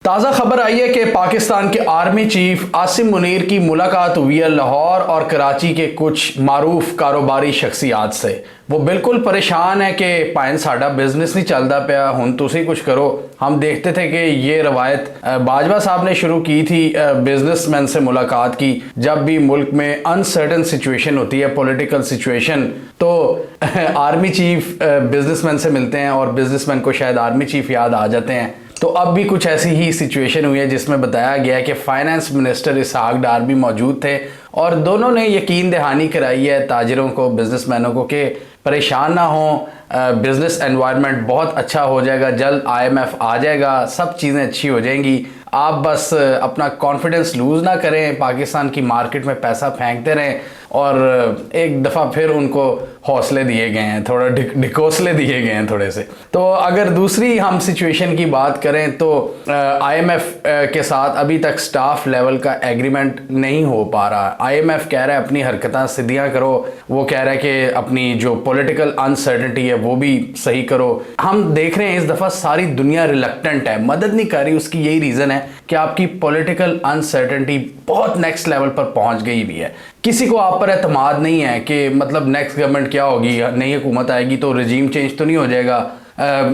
ताज़ा खबर आई है कि पाकिस्तान के आर्मी चीफ आसिम मुनीर की मुलाकात हुई है लाहौर और कराची के कुछ मारूफ कारोबारी शख्सियात से। वो बिल्कुल परेशान है कि पाइन साडा बिजनेस नहीं चलता पाया, हुन तुसी कुछ करो। हम देखते थे कि ये रवायत बाजवा साहब ने शुरू की थी बिजनेसमैन से मुलाकात की। जब भी मुल्क में अनसर्टन सिचुएशन होती है, पॉलिटिकल सिचुएशन, तो आर्मी चीफ बिजनेसमैन से मिलते हैं और बिजनेसमैन को शायद आर्मी चीफ याद आ जाते हैं। तो अब भी कुछ ऐसी ही सिचुएशन हुई है जिसमें बताया गया है कि फाइनेंस मिनिस्टर इसहाक डार भी मौजूद थे और दोनों ने यकीन दहानी कराई है ताजिरों को, बिजनेसमैनों को, कि परेशान ना हो, बिजनेस एनवायरनमेंट बहुत अच्छा हो जाएगा, जल्द IMF आ जाएगा, सब चीज़ें अच्छी हो जाएंगी। आप बस अपना कॉन्फिडेंस लूज़ ना करें, पाकिस्तान की मार्केट में पैसा फेंकते रहें। और एक दफ़ा फिर उनको हौसले दिए गए हैं, थोड़ा ढिकोसले दिए गए हैं थोड़े से। तो अगर दूसरी हम सिचुएशन की बात करें तो IMF के साथ अभी तक स्टाफ लेवल का एग्रीमेंट नहीं हो पा रहा। IMF कह रहा है अपनी हरकतां सीधियां करो, वो कह रहा है कि अपनी जो पॉलिटिकल अनसर्टेनिटी है वो भी सही करो। हम देख रहे हैं इस दफ़ा सारी दुनिया रिलक्टेंट है, मदद नहीं कर रही। उसकी यही रीज़न है कि आपकी पॉलिटिकल अनसर्टेनिटी बहुत नेक्स्ट लेवल पर पहुंच गई भी है। किसी को आप पर एतमाद नहीं है कि मतलब नेक्स्ट गवर्नमेंट क्या होगी, नई हुकूमत आएगी तो रजीम चेंज तो नहीं हो जाएगा,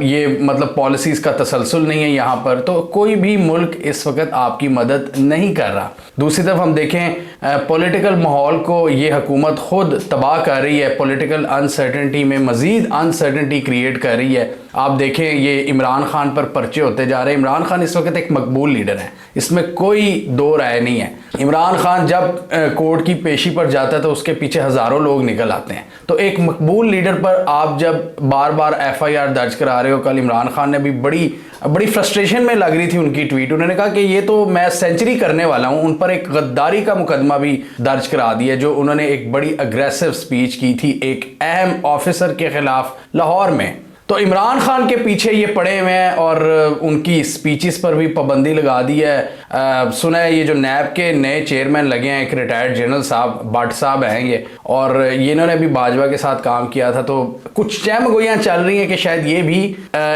ये मतलब पॉलिसीज़ का तसलसल नहीं है यहाँ पर। तो कोई भी मुल्क इस वक्त आपकी मदद नहीं कर रहा। दूसरी तरफ हम देखें पॉलिटिकल माहौल को ये हुकूमत खुद तबाह कर रही है, पॉलिटिकल अनसर्टेनिटी में मज़ीद अनसर्टेनिटी क्रिएट कर रही है। आप देखें ये इमरान खान पर पर्चे होते जा रहे हैं। इमरान खान इस वक्त एक मकबूल लीडर है, इसमें कोई दो राय नहीं है। इमरान खान जब कोर्ट की पेशी पर जाता है तो उसके पीछे हज़ारों लोग निकल आते हैं। तो एक मकबूल लीडर पर आप जब बार बार FIR दर्ज करा रहे हो, कल इमरान खान ने भी बड़ी फ्रस्ट्रेशन में लग रही थी उनकी ट्वीट। उन्होंने कहा कि ये तो मैं सेंचुरी करने वाला हूं। उन पर एक गद्दारी का मुकदमा भी दर्ज करा दिया, जो उन्होंने एक बड़ी अग्रेसिव स्पीच की थी एक अहम ऑफिसर के खिलाफ लाहौर में। तो इमरान खान के पीछे ये पड़े हुए हैं और उनकी स्पीचेस पर भी पाबंदी लगा दी है। सुना है ये जो नैब के नए चेयरमैन लगे हैं, एक रिटायर्ड जनरल साहब भट्ट साहब हैं ये, और ये इन्होंने भी बाजवा के साथ काम किया था। तो कुछ चहमगोइयाँ चल रही हैं कि शायद ये भी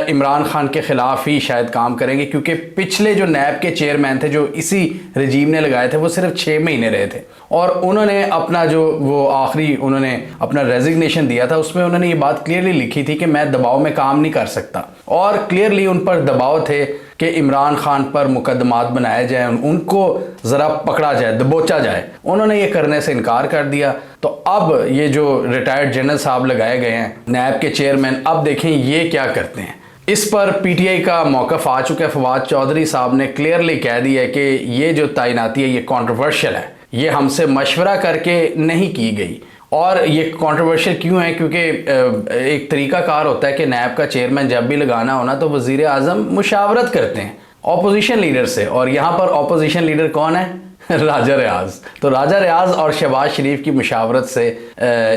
इमरान खान के खिलाफ ही शायद काम करेंगे, क्योंकि पिछले जो नैब के चेयरमैन थे जो इसी रजीम ने लगाए थे वो सिर्फ 6 महीने रहे थे और उन्होंने अपना जो वो आखिरी उन्होंने अपना रेजिग्नेशन दिया था उसमें उन्होंने ये बात क्लियरली लिखी थी कि मैं दबाव में काम नहीं कर सकता। और क्लियरली उन पर दबाव थे कि इमरान खान पर मुकदमात बनाए जाए, उनको ज़रा पकड़ा जाए, दबोचा जाए। उन्होंने ये करने से इनकार कर दिया। तो अब ये जो रिटायर्ड जनरल साहब लगाए गए हैं नैब के चेयरमैन, अब देखें ये क्या करते हैं। इस पर PTI का मौक़िफ़ आ चुका है। फवाद चौधरी साहब ने क्लियरली कह दिया है कि ये जो तैनाती है ये कॉन्ट्रोवर्शियल है, ये हमसे मशवरा करके नहीं की गई। और ये कंट्रोवर्शियल क्यों है? क्योंकि एक तरीकाकार होता है कि नैब का चेयरमैन जब भी लगाना होना तो वज़ीर आज़म मुशावरत करते हैं ऑपोजिशन लीडर से, और यहाँ पर ऑपोजिशन लीडर कौन है? राजा रियाज। तो राजा रियाज और शहबाज शरीफ की मुशावरत से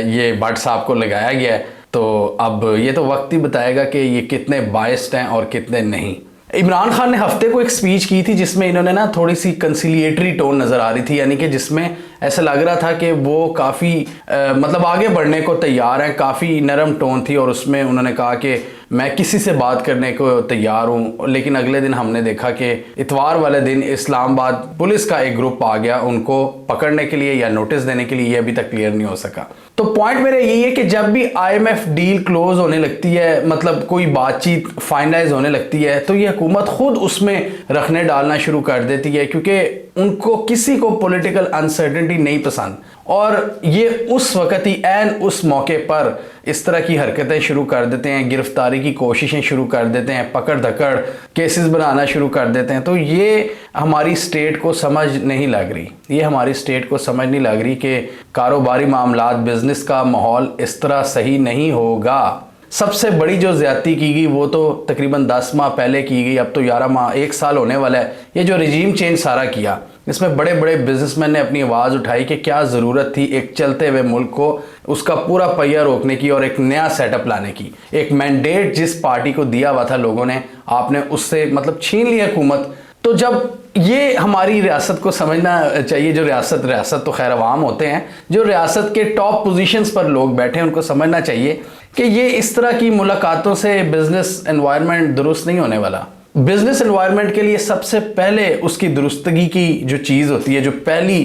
ये भट्ट साहब को लगाया गया है। तो अब ये तो वक्त ही बताएगा कि ये कितने बायस्ड हैं और कितने नहीं। इमरान खान ने हफ्ते को एक स्पीच की थी जिसमें इन्होंने ना थोड़ी सी कंसिलिएटरी टोन नज़र आ रही थी, यानी कि जिसमें ऐसा लग रहा था कि वो काफ़ी मतलब आगे बढ़ने को तैयार हैं। काफ़ी नरम टोन थी और उसमें उन्होंने कहा कि मैं किसी से बात करने को तैयार हूँ। लेकिन अगले दिन हमने देखा कि इतवार वाले दिन इस्लामाबाद पुलिस का एक ग्रुप आ गया उनको पकड़ने के लिए या नोटिस देने के लिए, ये अभी तक क्लियर नहीं हो सका। तो पॉइंट मेरा यही है कि जब भी IMF डील क्लोज होने लगती है, मतलब कोई बातचीत फाइनलाइज होने लगती है, तो ये हुकूमत खुद उसमें रखने डालना शुरू कर देती है, क्योंकि उनको किसी को पॉलिटिकल अनसर्टेनिटी नहीं पसंद। और ये उस वक्त ही ऐन उस मौके पर इस तरह की हरकतें शुरू कर देते हैं, गिरफ्तारी की कोशिशें शुरू कर देते हैं, पकड़ धकड़ केसेस बनाना शुरू कर देते हैं। तो ये हमारी स्टेट को समझ नहीं लग रही, ये हमारी स्टेट को समझ नहीं लग रही कि कारोबारी मामलात, बिजनेस का माहौल इस तरह सही नहीं होगा। सबसे बड़ी जो ज़्यादती की गई वो तो तकरीबन 10 माह पहले की गई, अब तो 11 माह 1 साल होने वाला है। ये जो रजीम चेंज सारा किया, इसमें बड़े बड़े बिजनेसमैन ने अपनी आवाज़ उठाई कि क्या ज़रूरत थी एक चलते हुए मुल्क को उसका पूरा पहिया रोकने की और एक नया सेटअप लाने की। एक मैंडेट जिस पार्टी को दिया हुआ था लोगों ने, आपने उससे मतलब छीन ली हुकूमत। तो जब ये हमारी रियासत को समझना चाहिए, जो रियासत तो खैर अवाम होते हैं, जो रियासत के टॉप पोजीशंस पर लोग बैठे हैं उनको समझना चाहिए कि ये इस तरह की मुलाकातों से बिजनेस एनवायरनमेंट दुरुस्त नहीं होने वाला। बिजनेस एनवायरनमेंट के लिए सबसे पहले उसकी दुरुस्तगी की जो चीज़ होती है, जो पहली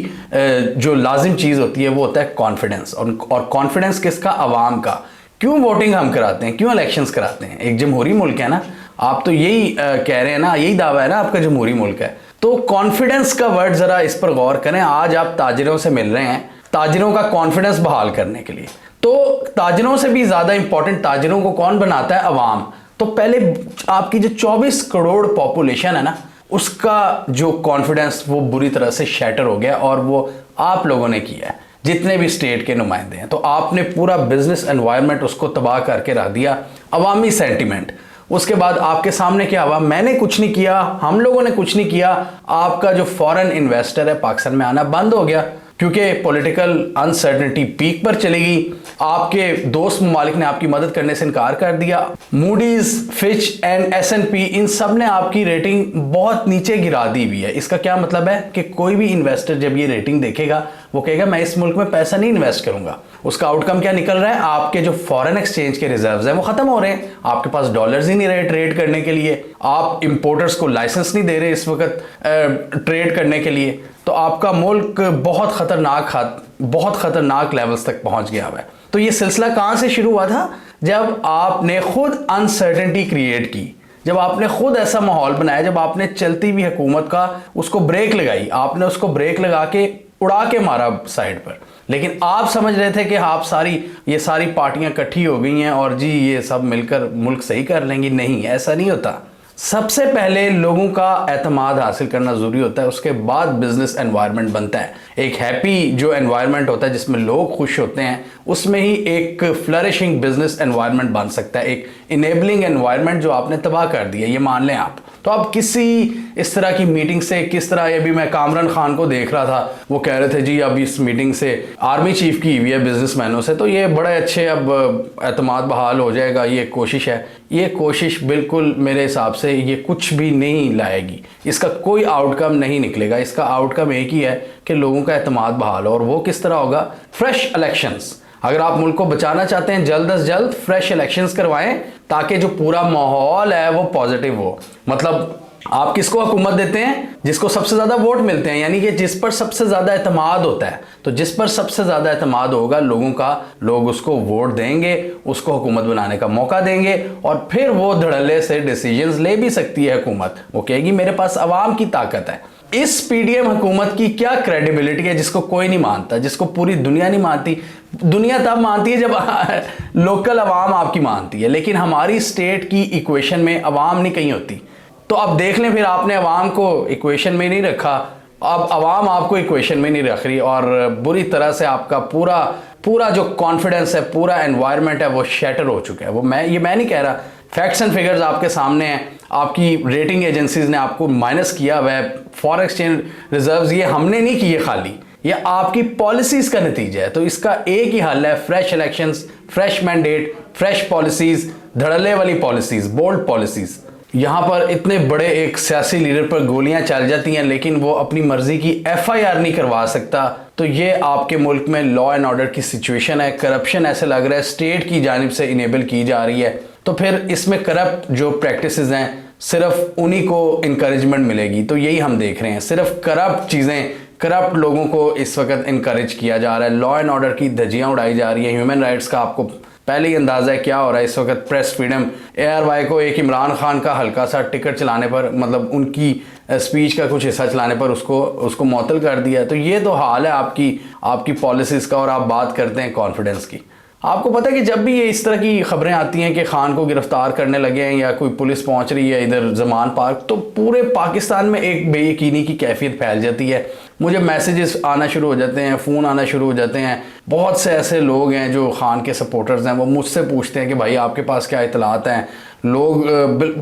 जो लाजिम चीज़ होती है, वो होता है कॉन्फिडेंस। और कॉन्फिडेंस किसका? अवाम का। क्यों वोटिंग हम कराते हैं, क्यों इलेक्शंस कराते हैं? एक जमहूरी मुल्क है ना, आप तो यही कह रहे हैं ना, यही दावा है ना आपका, जमहूरी मुल्क है। तो कॉन्फिडेंस का वर्ड ज़रा इस पर गौर करें। आज आप ताजिरों से मिल रहे हैं, ताजिरों का कॉन्फिडेंस बहाल करने के लिए। तो ताजिरों से भी ज़्यादा इंपॉर्टेंट ताजिरों को कौन बनाता है? अवाम। तो पहले आपकी जो 24 करोड़ पॉपुलेशन है ना, उसका जो कॉन्फिडेंस वो बुरी तरह से शैटर हो गया, और वो आप लोगों ने किया है, जितने भी स्टेट के नुमाइंदे हैं। तो आपने पूरा बिजनेस एनवायरनमेंट उसको तबाह करके रख दिया। अवामी सेंटिमेंट, उसके बाद आपके सामने क्या हुआ? मैंने कुछ नहीं किया, हम लोगों ने कुछ नहीं किया, आपका जो फॉरेन इन्वेस्टर है पाकिस्तान में आना बंद हो गया, क्योंकि पॉलिटिकल अनसर्टेनिटी पीक पर चली गई। आपके दोस्त ममालिक ने आपकी मदद करने से इनकार कर दिया। मूडीज, फिच एंड S&P, इन सब ने आपकी रेटिंग बहुत नीचे गिरा दी हुई है। इसका क्या मतलब है कि कोई भी इन्वेस्टर जब ये रेटिंग देखेगा, वो कहेगा मैं इस मुल्क में पैसा नहीं इन्वेस्ट करूंगा। उसका आउटकम क्या निकल रहा है? आपके जो फॉरेन एक्सचेंज के रिजर्व्स हैं वो खत्म हो रहे हैं, आपके पास डॉलर्स ही नहीं रहे ट्रेड करने के लिए, आप इंपोर्टर्स को लाइसेंस नहीं दे रहे इस वक्त ट्रेड करने के लिए। तो आपका मुल्क बहुत खतरनाक लेवल्स तक पहुंच गया हुआ है। तो ये सिलसिला कहां से शुरू हुआ था? जब आपने खुद अनसर्टेनिटी क्रिएट की, जब आपने खुद ऐसा माहौल बनाया, जब आपने चलती हुई हुकूमत का उसको ब्रेक लगाई, आपने उसको ब्रेक लगा के उड़ा के मारा साइड पर। लेकिन आप समझ रहे थे कि आप ये सारी पार्टियां इकट्ठी हो गई हैं और जी ये सब मिलकर मुल्क सही कर लेंगी। नहीं, ऐसा नहीं होता। सबसे पहले लोगों का एतमाद हासिल करना ज़रूरी होता है, उसके बाद बिजनेस एनवायरनमेंट बनता है। एक हैप्पी जो एनवायरनमेंट होता है जिसमें लोग खुश होते हैं, उसमें ही एक फ्लरिशिंग बिजनेस एनवायरनमेंट बन सकता है। एक इनेबलिंग एनवायरनमेंट जो आपने तबाह कर दिया, ये मान लें आप। तो अब किसी इस तरह की मीटिंग से किस तरह, अभी मैं कामरान खान को देख रहा था, वो कह रहे थे जी अब इस मीटिंग से आर्मी चीफ की हुई है बिजनेसमैनों से, तो ये बड़े अच्छे अब एतमाद बहाल हो जाएगा, ये कोशिश है। ये कोशिश बिल्कुल मेरे हिसाब से ये कुछ भी नहीं लाएगी, इसका कोई आउटकम नहीं निकलेगा। इसका आउटकम एक ही है कि लोगों का एतमाद बहाल हो, और वो किस तरह होगा? Fresh elections. अगर आप मुल्क को बचाना चाहते हैं, जल्द अज जल्द फ्रेश इलेक्शंस करवाएं, ताकि जो पूरा माहौल है वो पॉजिटिव हो। मतलब आप किसको हुकूमत देते हैं? जिसको सबसे ज्यादा वोट मिलते हैं, यानी कि जिस पर सबसे ज्यादा एतमाद होता है। तो जिस पर सबसे ज्यादा एतमाद होगा लोगों का, लोग उसको वोट देंगे, उसको हुकूमत बनाने का मौका देंगे, और फिर वो धड़ल्ले से डिसीजंस ले भी सकती है हुकूमत। वो कहेगी मेरे पास अवाम की ताकत है। इस पीडीएम हुकूमत की क्या क्रेडिबिलिटी है, जिसको कोई नहीं मानता, जिसको पूरी दुनिया नहीं मानती। दुनिया तब मानती है जब लोकल अवाम आपकी मानती है, लेकिन हमारी स्टेट की इक्वेशन में अवाम नहीं कहीं होती। तो अब देख लें, फिर आपने अवाम को इक्वेशन में नहीं रखा, अब अवाम आपको इक्वेशन में नहीं रख रही, और बुरी तरह से आपका पूरा जो कॉन्फिडेंस है, पूरा एनवायरनमेंट है, वो शैटर हो चुका है। वो मैं नहीं कह रहा, फैक्ट्स एंड फिगर्स आपके सामने हैं। आपकी रेटिंग एजेंसीज ने आपको माइनस किया हुआ है फॉरेन एक्सचेंज रिजर्व्स, ये हमने नहीं किए खाली, ये आपकी पॉलिसीज का नतीजा है। तो इसका एक ही हल है, fresh elections, fresh mandate, fresh policies, धड़ल्ले वाली पॉलिसीज, बोल्ड पॉलिसीज। यहाँ पर इतने बड़े एक सियासी लीडर पर गोलियां चल जाती हैं, लेकिन वो अपनी मर्जी की FIR नहीं करवा सकता। तो ये आपके मुल्क में लॉ एंड ऑर्डर की सिचुएशन है। करप्शन ऐसे लग रहा है स्टेट की जानिब से इनेबल की जा रही है। तो फिर इसमें करप्ट जो प्रैक्टिसेस हैं, सिर्फ उन्हीं को इंकरेजमेंट मिलेगी। तो यही हम देख रहे हैं, सिर्फ करप्ट चीज़ें, करप्ट लोगों को इस वक्त इंकरेज किया जा रहा है। लॉ एंड ऑर्डर की धज्जियां उड़ाई जा रही है। ह्यूमन राइट्स का आपको पहले ही अंदाजा है क्या हो रहा है इस वक्त। प्रेस फ्रीडम, ARY को एक इमरान खान का हल्का सा टिकट चलाने पर, मतलब उनकी स्पीच का कुछ हिस्सा चलाने पर उसको मुअत्तल कर दिया है। तो ये तो हाल है आपकी पॉलिसीज़ का, और आप बात करते हैं कॉन्फिडेंस की। आपको पता है कि जब भी ये इस तरह की खबरें आती हैं कि खान को गिरफ्तार करने लगे हैं या कोई पुलिस पहुंच रही है इधर जमान पार्क, तो पूरे पाकिस्तान में एक बेयकीनी की कैफियत फैल जाती है। मुझे मैसेजेस आना शुरू हो जाते हैं, फ़ोन आना शुरू हो जाते हैं। बहुत से ऐसे लोग हैं जो खान के सपोर्टर्स हैं, वो मुझसे पूछते हैं कि भाई आपके पास क्या इतलात हैं। लोग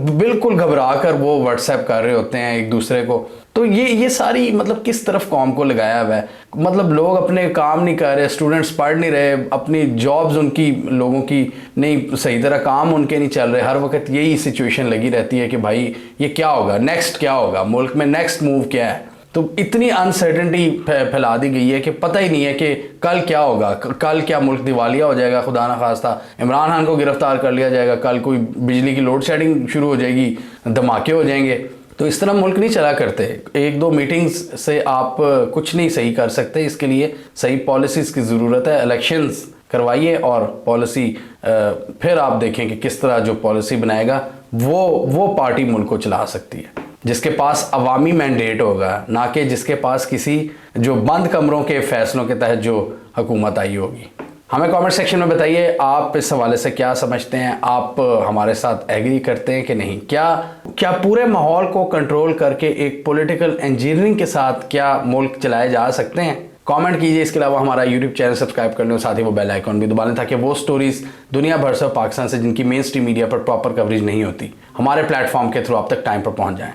बिल्कुल घबरा कर वो व्हाट्सएप कर रहे होते हैं एक दूसरे को। तो ये सारी मतलब किस तरफ कौम को लगाया हुआ है। मतलब लोग अपने काम नहीं कर रहे, स्टूडेंट्स पढ़ नहीं रहे, अपनी जॉब्स उनकी लोगों की नहीं सही तरह, काम उनके नहीं चल रहे। हर वक्त यही सिचुएशन लगी रहती है कि भाई ये क्या होगा, नेक्स्ट क्या होगा, मुल्क में नेक्स्ट मूव क्या है। तो इतनी अनसर्टेनिटी फैला दी गई है कि पता ही नहीं है कि कल क्या होगा, कल क्या मुल्क दिवालिया हो जाएगा, खुदा न खास्ता इमरान खान को गिरफ्तार कर लिया जाएगा, कल कोई बिजली की लोड शेडिंग शुरू हो जाएगी, धमाके हो जाएंगे। तो इस तरह मुल्क नहीं चला करते। एक दो मीटिंग्स से आप कुछ नहीं सही कर सकते। इसके लिए सही पॉलिसीज़ की ज़रूरत है। इलेक्शंस करवाइए और पॉलिसी फिर आप देखें कि किस तरह जो पॉलिसी बनाएगा वो पार्टी मुल्क को चला सकती है, जिसके पास अवामी मैंडेट होगा, ना कि जिसके पास किसी जो बंद कमरों के फैसलों के तहत जो हुकूमत आई होगी। हमें कमेंट सेक्शन में बताइए आप इस हवाले से क्या समझते हैं, आप हमारे साथ एग्री करते हैं कि नहीं। क्या पूरे माहौल को कंट्रोल करके एक पॉलिटिकल इंजीनियरिंग के साथ क्या मुल्क चलाए जा सकते हैं? कमेंट कीजिए। इसके अलावा हमारा यूट्यूब चैनल सब्सक्राइब कर लें और साथ ही वो बेल आइकॉन भी दबा लें ताकि वो स्टोरीज दुनिया भर से पाकिस्तान से जिनकी मेन स्ट्रीम मीडिया पर प्रॉपर कवरेज नहीं होती, हमारे प्लेटफॉर्म के थ्रू आप तक टाइम पर पहुंच जाएं।